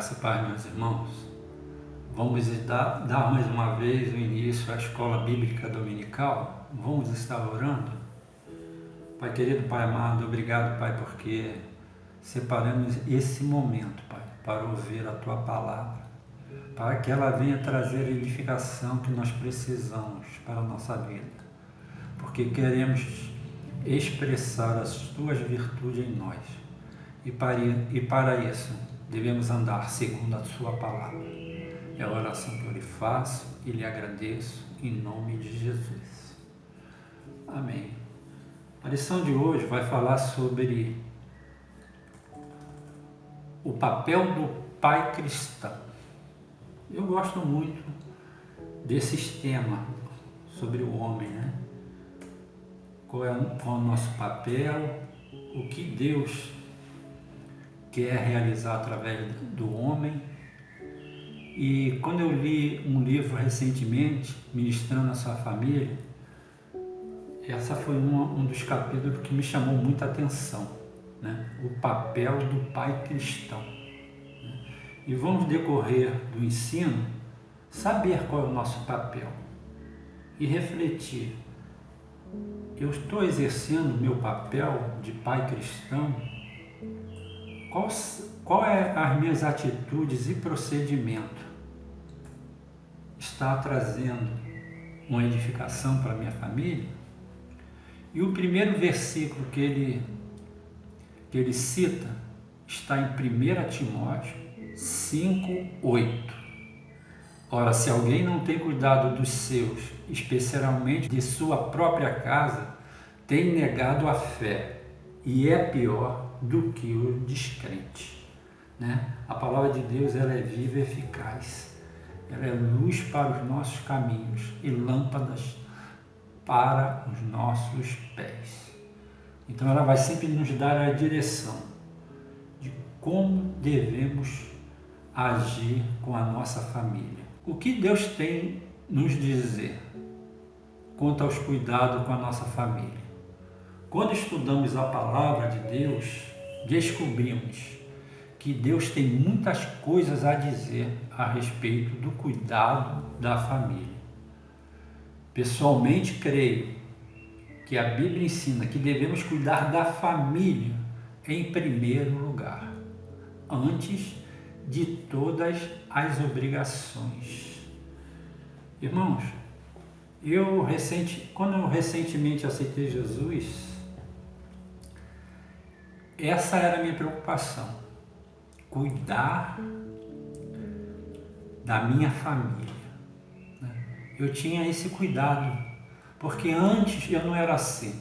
Graça e paz, meus irmãos. Vamos dar mais uma vez o início à escola bíblica dominical. Vamos estar orando. Pai querido, Pai amado, obrigado, Pai, porque separamos esse momento, Pai, para ouvir a Tua palavra, para que ela venha trazer a edificação que nós precisamos para a nossa vida, porque queremos expressar as Tuas virtudes em nós, e para isso devemos andar segundo a Sua palavra. É a oração que eu lhe faço e lhe agradeço em nome de Jesus. Amém. A lição de hoje vai falar sobre o papel do pai cristão. Eu gosto muito desses temas sobre o homem, né? Qual é o nosso papel, o que Deus quer realizar através do homem. E quando eu li um livro recentemente, Ministrando a Sua Família, essa foi um dos capítulos que me chamou muita atenção, né? O papel do pai cristão. E vamos decorrer do ensino, saber qual é o nosso papel e refletir. Eu estou exercendo o meu papel de pai cristão? Qual é as minhas atitudes e procedimento? Está trazendo uma edificação para a minha família? E o primeiro versículo que ele cita está em 1 Timóteo 5:8. Ora, se alguém não tem cuidado dos seus, especialmente de sua própria casa, tem negado a fé e é pior do que o descrente. Né? A palavra de Deus, ela é viva e eficaz. Ela é luz para os nossos caminhos e lâmpadas para os nossos pés. Então ela vai sempre nos dar a direção de como devemos agir com a nossa família. O que Deus tem nos dizer quanto aos cuidados com a nossa família? Quando estudamos a palavra de Deus, descobrimos que Deus tem muitas coisas a dizer a respeito do cuidado da família. Pessoalmente, creio que a Bíblia ensina que devemos cuidar da família em primeiro lugar, antes de todas as obrigações. Irmãos, quando eu recentemente aceitei Jesus, essa era a minha preocupação, cuidar da minha família. Eu tinha esse cuidado, porque antes eu não era assim.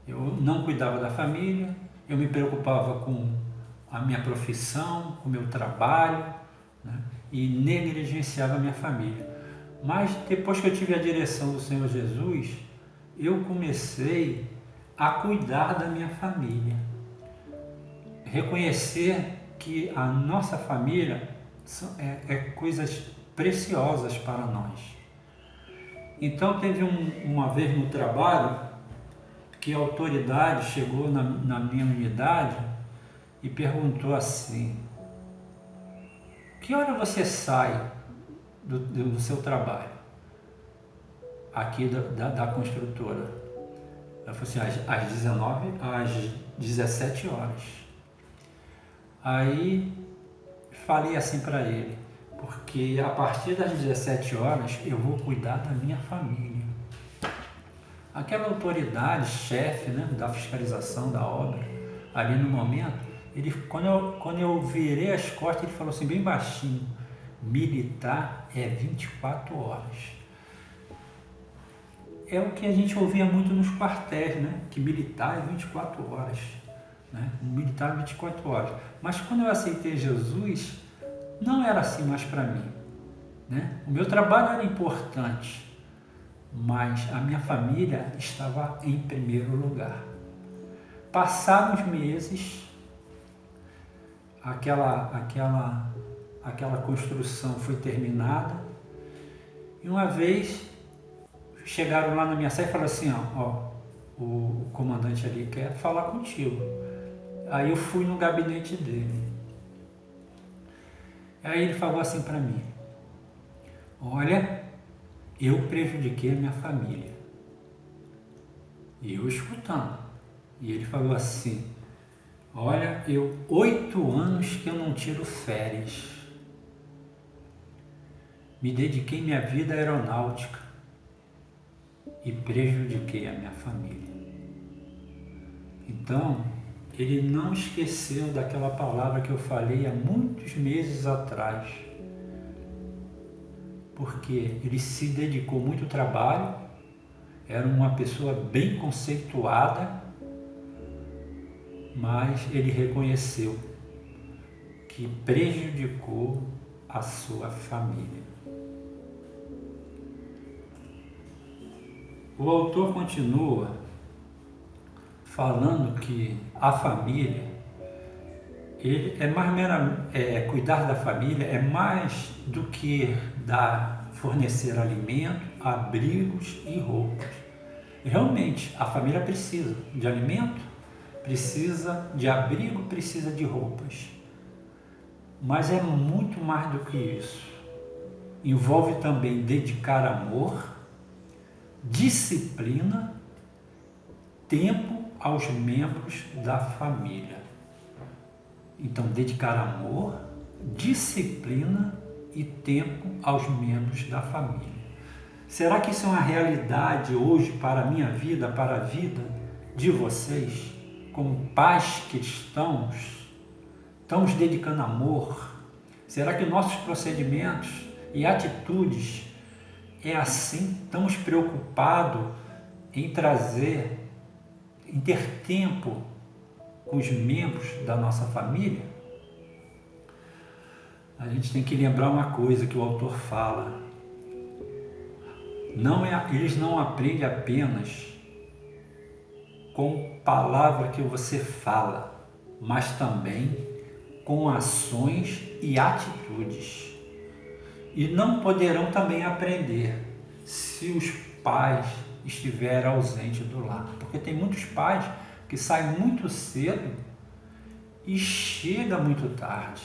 Eu não cuidava da família, eu me preocupava com a minha profissão, com o meu trabalho, né? E negligenciava a minha família. Mas depois que eu tive a direção do Senhor Jesus, eu comecei a cuidar da minha família. Reconhecer que a nossa família é coisas preciosas para nós. Então teve uma vez no trabalho que a autoridade chegou na minha unidade e perguntou assim: que hora você sai do seu trabalho aqui da construtora? Ela falou assim, às 17 horas. Aí falei assim para ele: porque a partir das 17 horas eu vou cuidar da minha família. Aquela autoridade, chefe, né, da fiscalização da obra, ali no momento, quando eu virei as costas, ele falou assim, bem baixinho: militar é 24 horas. É o que a gente ouvia muito nos quartéis, né? Que militar é 24 horas. Né? Militar é 24 horas. Mas quando eu aceitei Jesus, não era assim mais para mim. Né? O meu trabalho era importante, mas a minha família estava em primeiro lugar. Passados meses, aquela construção foi terminada, e uma vez chegaram lá na minha sala e falaram assim, o comandante ali quer falar contigo. Aí eu fui no gabinete dele. Aí ele falou assim para mim: olha, eu prejudiquei a minha família. E eu escutando. E ele falou assim: olha, 8 anos que eu não tiro férias. Me dediquei minha vida à aeronáutica e prejudiquei a minha família. Então, ele não esqueceu daquela palavra que eu falei há muitos meses atrás, porque ele se dedicou muito ao trabalho, era uma pessoa bem conceituada, mas ele reconheceu que prejudicou a sua família. O autor continua falando que a família, ele é mais cuidar da família é mais do que fornecer alimento, abrigos e roupas. Realmente, a família precisa de alimento, precisa de abrigo, precisa de roupas. Mas é muito mais do que isso. Envolve também dedicar amor, disciplina, tempo aos membros da família. Então, dedicar amor, disciplina e tempo aos membros da família. Será que isso é uma realidade hoje para a minha vida, para a vida de vocês, como pais cristãos? Estamos dedicando amor? Será que nossos procedimentos e atitudes é assim? Estamos preocupados em ter tempo com os membros da nossa família? A gente tem que lembrar uma coisa que o autor fala. Eles não aprendem apenas com palavra que você fala, mas também com ações e atitudes. E não poderão também aprender se os pais estiverem ausentes do lar. Porque tem muitos pais que saem muito cedo e chegam muito tarde,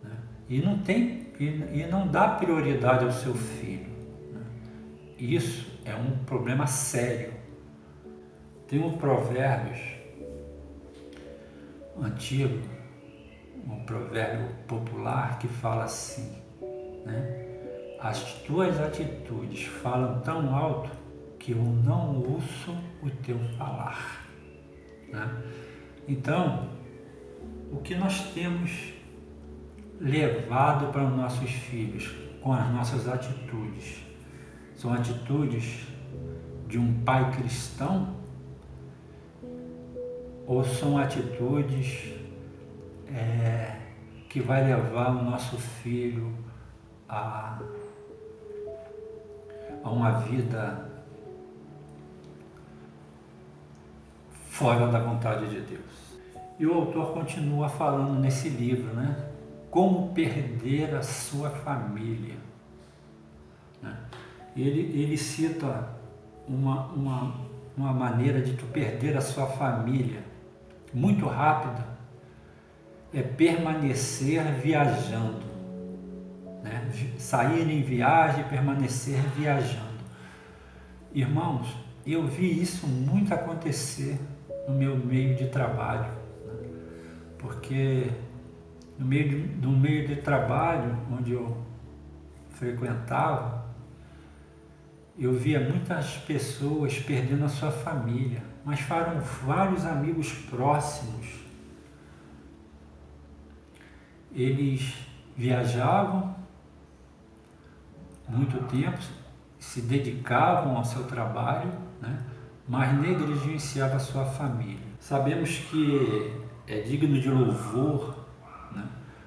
né? E não dá prioridade ao seu filho, né? Isso é um problema sério. Tem um Provérbios antigo, um provérbio popular que fala assim, né? As tuas atitudes falam tão alto que eu não ouço o teu falar, né? Então, o que nós temos levado para os nossos filhos com as nossas atitudes? São atitudes de um pai cristão ou são atitudes que vai levar o nosso filho a uma vida fora da vontade de Deus? E o autor continua falando nesse livro, né? Como perder a sua família, né? Ele cita uma maneira de tu perder a sua família muito rápida, é permanecer viajando, né? Sair em viagem e permanecer viajando. Irmãos, eu vi isso muito acontecer no meu meio de trabalho, né? Porque no meio de trabalho onde eu frequentava, eu via muitas pessoas perdendo a sua família, mas foram vários amigos próximos. Eles viajavam muito tempo, se dedicavam ao seu trabalho, né? Mas negligenciavam a sua família. Sabemos que é digno de louvor, né?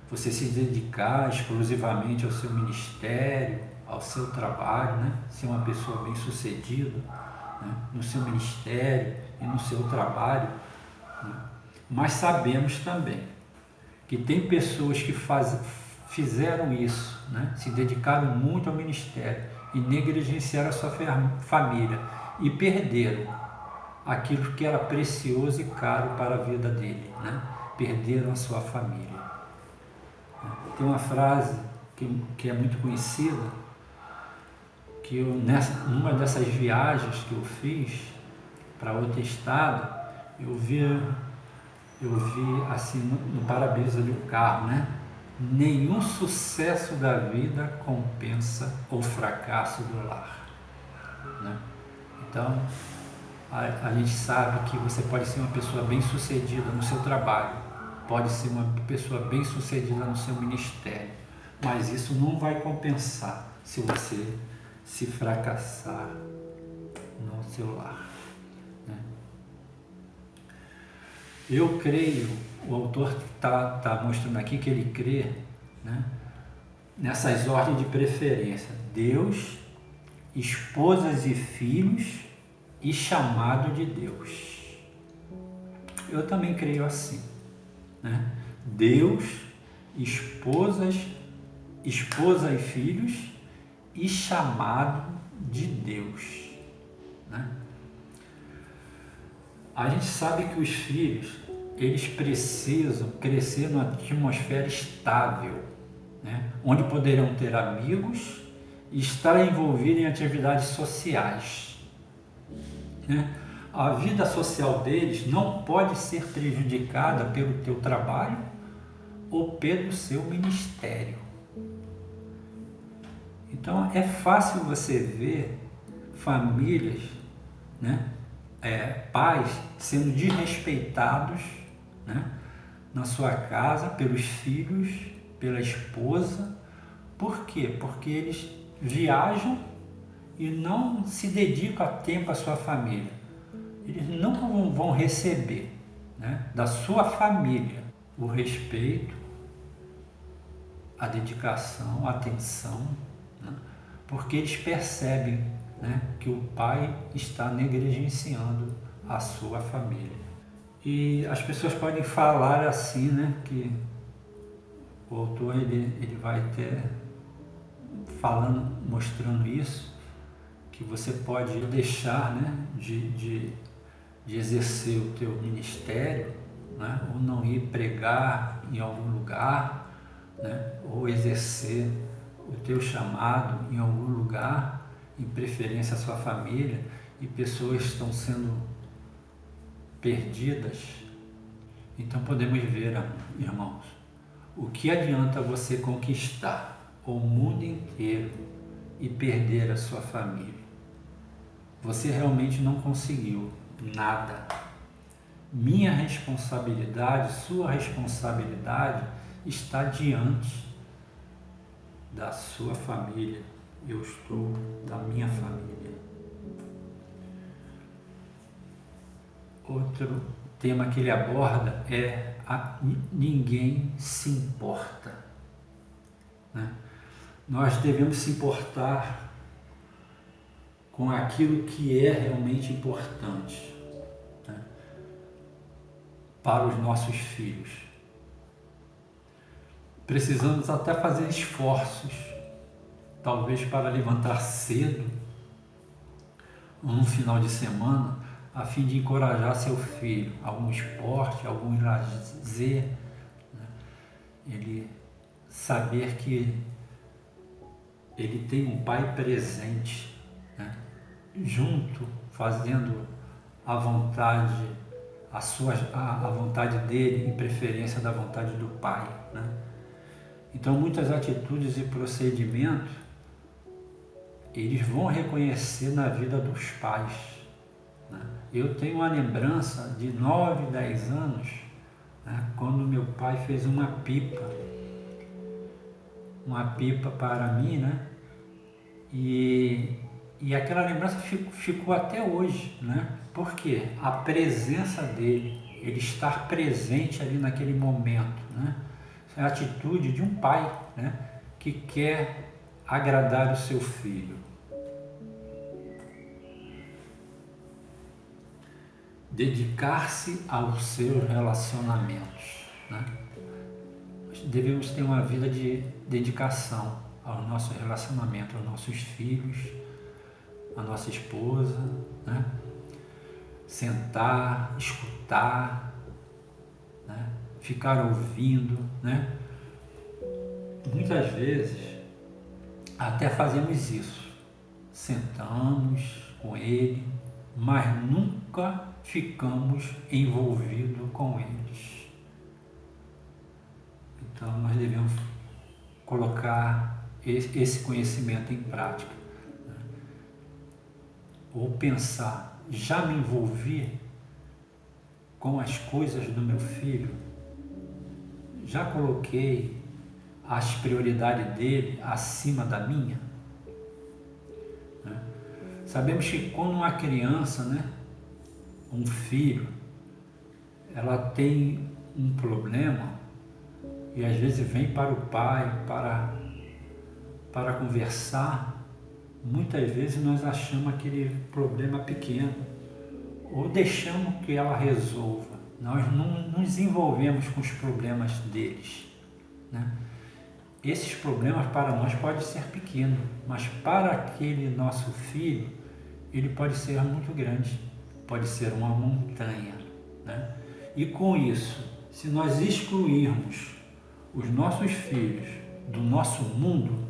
Você se dedicar exclusivamente ao seu ministério, ao seu trabalho, né? Ser uma pessoa bem-sucedida, né? No seu ministério e no seu trabalho, né? Mas sabemos também que tem pessoas que fizeram isso, né? Se dedicaram muito ao ministério e negligenciaram a sua família e perderam aquilo que era precioso e caro para a vida dele, né? Perderam a sua família. Tem uma frase que é muito conhecida, que numa dessas viagens que eu fiz para outro estado, eu vi assim no para-brisa de um carro, né? Nenhum sucesso da vida compensa o fracasso do lar, né? Então, a gente sabe que você pode ser uma pessoa bem-sucedida no seu trabalho, pode ser uma pessoa bem-sucedida no seu ministério, mas isso não vai compensar se você se fracassar no seu lar, né? Eu creio, o autor está mostrando aqui que ele crê, né, nessas ordens de preferência: Deus, esposas e filhos e chamado de Deus. Eu também creio assim, né? Deus, esposa e filhos e chamado de Deus, né? A gente sabe que os filhos, eles precisam crescer numa atmosfera estável, né? Onde poderão ter amigos e estar envolvidos em atividades sociais, né? A vida social deles não pode ser prejudicada pelo teu trabalho ou pelo seu ministério. Então é fácil você ver famílias, né, pais sendo desrespeitados, né, na sua casa pelos filhos, pela esposa. Por quê? Porque eles viajam e não se dedicam a tempo à sua família. Eles não vão receber, né, da sua família o respeito, a dedicação, a atenção, né, porque eles percebem, né, que o pai está negligenciando a sua família. E as pessoas podem falar assim, né, que o autor ele vai até falando, mostrando isso, que você pode deixar, né, de exercer o teu ministério, né, ou não ir pregar em algum lugar, né, ou exercer o teu chamado em algum lugar, em preferência a sua família, e pessoas estão sendo perdidas. Então podemos ver, irmãos, o que adianta você conquistar o mundo inteiro e perder a sua família? Você realmente não conseguiu nada. Minha responsabilidade, sua responsabilidade está diante da sua família. Eu estou da minha família. Outro tema que ele aborda é ninguém se importa, né? Nós devemos se importar com aquilo que é realmente importante, né, para os nossos filhos. Precisamos até fazer esforços, talvez para levantar cedo, ou no final de semana, a fim de encorajar seu filho a algum esporte, algum lazer, né? Ele saber que ele tem um pai presente, né, junto, fazendo a vontade, a vontade dele em preferência da vontade do pai, né? Então muitas atitudes e procedimentos eles vão reconhecer na vida dos pais, né? Eu tenho uma lembrança de 9, 10 anos, né, quando meu pai fez uma pipa para mim, né? E aquela lembrança ficou até hoje, né? Porque a presença dele, ele estar presente ali naquele momento, né? É a atitude de um pai, né, que quer agradar o seu filho. Dedicar-se aos seus relacionamentos, né? Devemos ter uma vida de dedicação ao nosso relacionamento, aos nossos filhos, à nossa esposa, né? Sentar, escutar, né? Ficar ouvindo, né? muitas vezes até fazemos isso, sentamos com ele, mas nunca ficamos envolvidos com eles. Então nós devemos colocar esse conhecimento em prática, né? Ou pensar, já me envolvi com as coisas do meu filho? Já coloquei as prioridades dele acima da minha? Né? Sabemos que quando uma criança, né, um filho, ela tem um problema e às vezes vem para o pai para conversar, muitas vezes nós achamos aquele problema pequeno ou deixamos que ela resolva. Nós não nos envolvemos com os problemas deles, né? Esses problemas para nós podem ser pequenos, mas para aquele nosso filho, ele pode ser muito grande, pode ser uma montanha, né? E com isso, se nós excluirmos os nossos filhos do nosso mundo,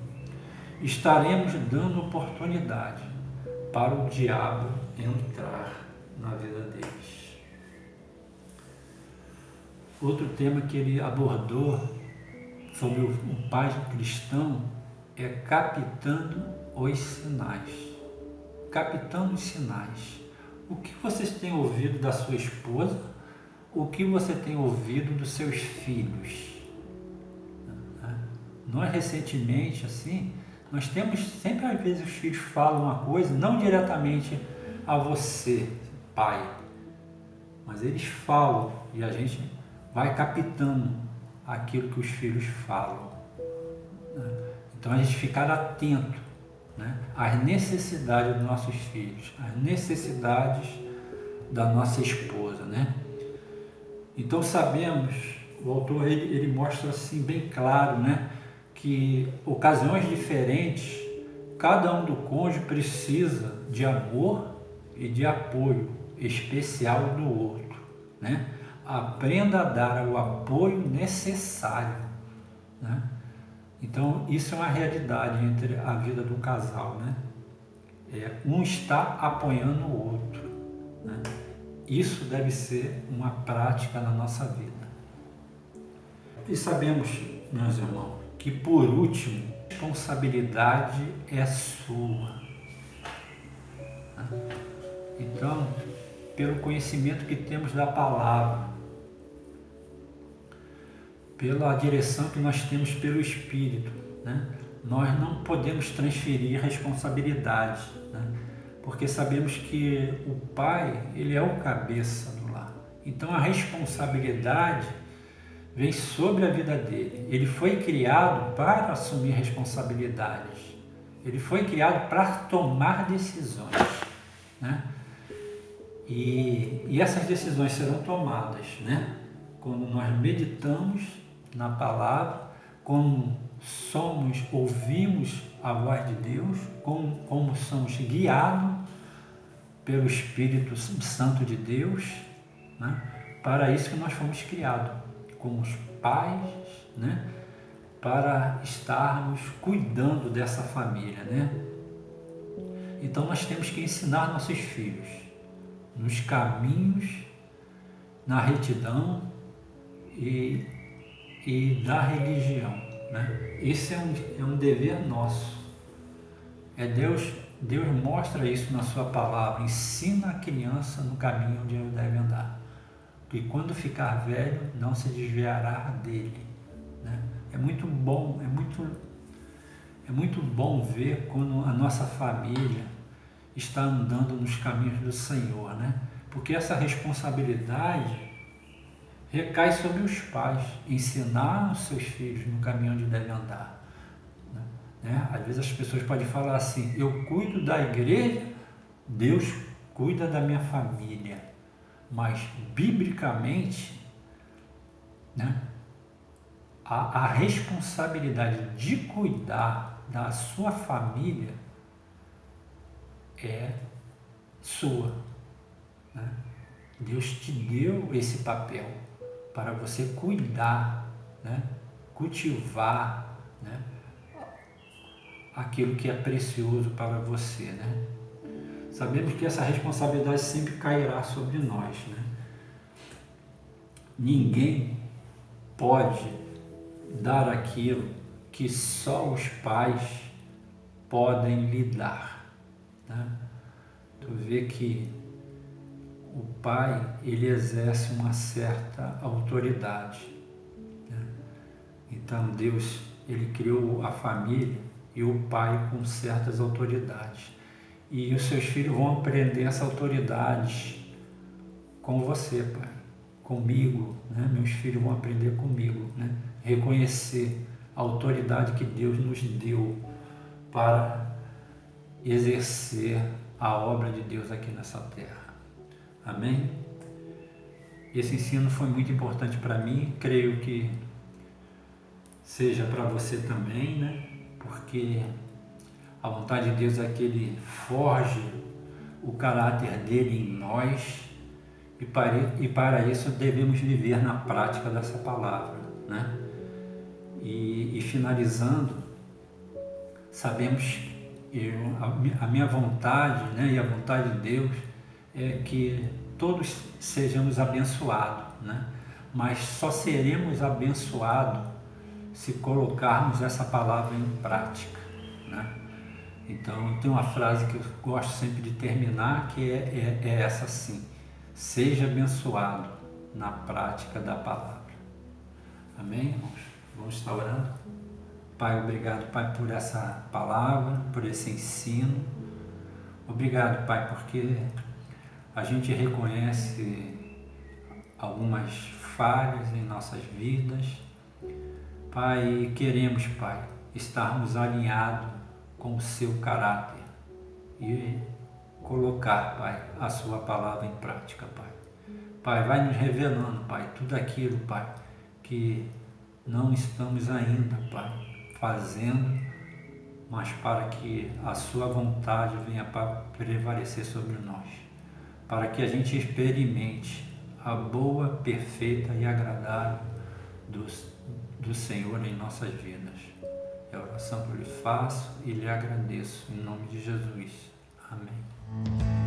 estaremos dando oportunidade para o diabo entrar na vida deles. Outro tema que ele abordou sobre o pai cristão é captando os sinais. Captando os sinais. O que vocês têm ouvido da sua esposa? O que você tem ouvido dos seus filhos? Nós recentemente, assim, nós temos sempre, às vezes, os filhos falam uma coisa, não diretamente a você, pai, mas eles falam e a gente vai captando aquilo que os filhos falam, né? Então a gente ficar atento, né, às necessidades dos nossos filhos, às necessidades da nossa esposa, né? Então sabemos, o autor ele mostra assim bem claro, né, que ocasiões diferentes, cada um do cônjuge precisa de amor e de apoio especial do outro, né? Aprenda a dar o apoio necessário, né? Então isso é uma realidade entre a vida do casal, né? Um está apoiando o outro, né? Isso deve ser uma prática na nossa vida. E sabemos, meus irmãos, que por último, a responsabilidade é sua. Então, pelo conhecimento que temos da palavra, pela direção que nós temos pelo Espírito, né, nós não podemos transferir responsabilidade, né, porque sabemos que o pai, ele é o cabeça do lar. Então a responsabilidade vem sobre a vida dele. Ele foi criado para assumir responsabilidades. Ele foi criado para tomar decisões, né? E essas decisões serão tomadas, né, quando nós meditamos na palavra, quando ouvimos a voz de Deus, como somos guiados pelo Espírito Santo de Deus, né? Para isso que nós fomos criados, como os pais, né? Para estarmos cuidando dessa família, né? Então nós temos que ensinar nossos filhos nos caminhos, na retidão e da religião, né? Esse é um dever nosso. Deus mostra isso na sua palavra. Ensina a criança no caminho onde ele deve andar, que quando ficar velho não se desviará dele, né? É muito bom ver quando a nossa família está andando nos caminhos do Senhor, né? Porque essa responsabilidade recai sobre os pais, ensinar os seus filhos no caminho onde devem andar, né? Às vezes as pessoas podem falar assim: eu cuido da igreja, Deus cuida da minha família. Mas, biblicamente, né, a responsabilidade de cuidar da sua família é sua, né? Deus te deu esse papel para você cuidar, né, cultivar né? Aquilo que é precioso para você, né? Sabemos que essa responsabilidade sempre cairá sobre nós, né? Ninguém pode dar aquilo que só os pais podem lhe dar, né? Tu vê que o pai, ele exerce uma certa autoridade, né? Então Deus, ele criou a família e o pai com certas autoridades. E os seus filhos vão aprender essa autoridade com você, pai, comigo, né? Meus filhos vão aprender comigo, né? Reconhecer a autoridade que Deus nos deu para exercer a obra de Deus aqui nessa terra. Amém? Esse ensino foi muito importante para mim, creio que seja para você também, né? Porque a vontade de Deus é que Ele forge o caráter dele em nós e para isso devemos viver na prática dessa palavra, né? E finalizando, sabemos que a minha vontade, né, e a vontade de Deus é que todos sejamos abençoados, né? Mas só seremos abençoados se colocarmos essa palavra em prática, né? Então tem uma frase que eu gosto sempre de terminar, que é essa assim: seja abençoado na prática da palavra. Amém, irmãos? Vamos estar orando? Pai, obrigado, Pai, por essa palavra, por esse ensino. Obrigado, Pai, porque a gente reconhece algumas falhas em nossas vidas. Pai, queremos, Pai, estarmos alinhados com o seu caráter e colocar, Pai, a sua palavra em prática, Pai. Pai, vai nos revelando, Pai, tudo aquilo, Pai, que não estamos ainda, Pai, fazendo, mas para que a sua vontade venha para prevalecer sobre nós, para que a gente experimente a boa, perfeita e agradável do Senhor em nossas vidas. É a oração que eu lhe faço e lhe agradeço, em nome de Jesus. Amém.